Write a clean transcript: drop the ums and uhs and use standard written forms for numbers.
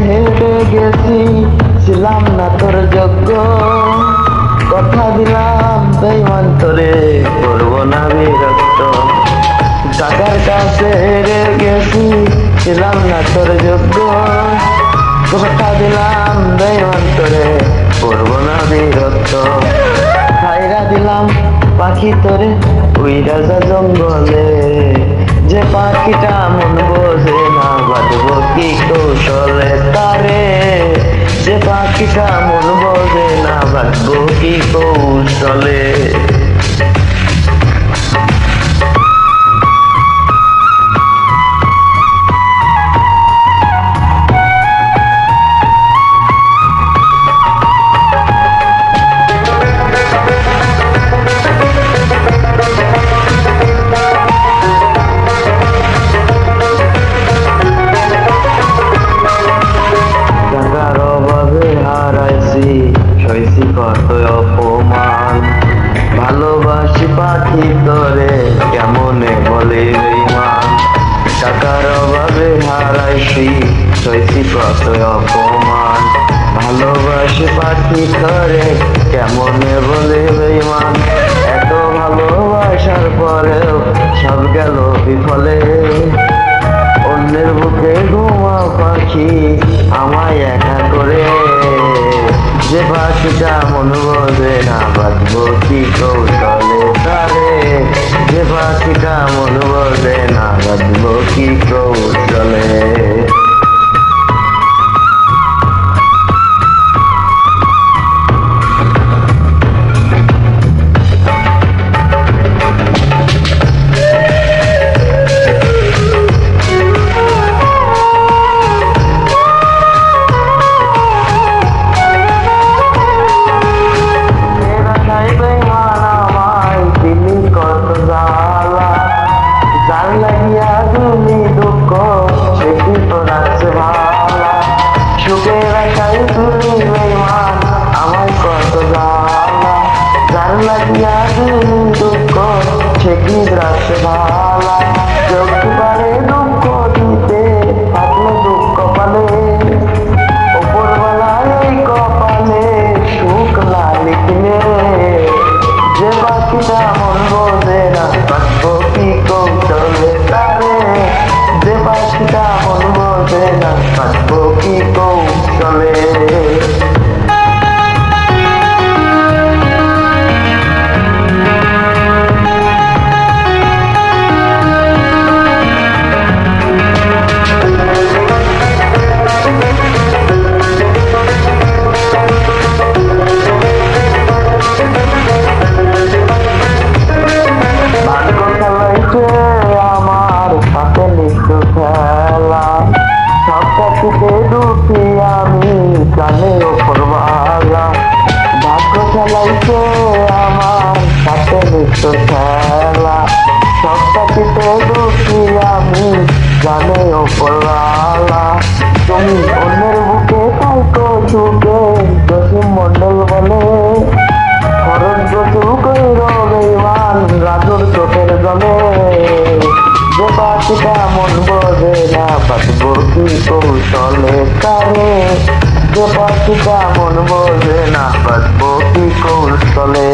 হেরে গেছি, ছিলাম না তোর যোগ্য, কথা দিলাম বেঈমান তোরে করব না বিরক্ত। টাকার কাছে হেরে গেছি, ছিলাম না তোর যোগ্য, কথা দিলাম বেঈমান তোরে করব না বিরক্ত। ছাইরা দিলাম পাখি তোরে উইরা যা জঙ্গলে, যে পাখিটা মন বোঝে না বাঁধবো কি কৌশলে তারে, যে পাখিটা মন বোঝে না বাঁধবো কি কৌশলে। সইছি কত অপমান, ভালোবাসি পাখি তোরে কেমনে বলে বেঈমান। টাকার অভাবে হারাইছি, সইছি কত অপমান, ভালোবাসি পাখি তোরে কেমনে বলে বেঈমান। এত ভালোবাসার পরেও সব গেল বিফলে, অন্যের বুকে ঘুমাও পাখি আমায় একা করে, যে পাখিটা মন বোঝে না বাঁধবো কি কৌশলে তারে, যে পাখিটা মন বোঝে না বাঁধবো কি কৌশলে। যার লাগিয়া তুমি দুঃখ সে কি তো রাখছে ভালা, সুখের আশায় তুমি বেঈমান আমায় কত জ্বালা। যার লাগিয়া তুমি দুঃখ সে কি রাখছে ভালা, চোখ পারে দুঃখ দিতে থাকলে দুঃখ পালে, ওপরবেলায় এই কপালে সুখ না লিখলে, যে পাখিটা মন বোঝে না বাঁধবো কি কৌশলে তারে, যে পাখিটা মন বোঝে না বাঁধবো কি কৌশলে। আমার সাথে লিখু খেলা, সব কিছুতে দুঃখী আমি জানে ওপরওয়ালা। ভাগ্য চালাইছে আমার সাথে লিখু খেলা, সব কিছুতে দুঃখী আমি জানে ওপরওয়ালা। তুমি অন্যের বুকে থাইকো সুখে জসিম মন্ডল বলে, খরচ গোসল কইর বেঈমান রাজুর চোখের জলে, যে পাখিটা মন বোঝে না বাঁধবো কি কৌশলে তারে, যে পাখিটা মন বোঝে না বাঁধবো কি কৌশলে।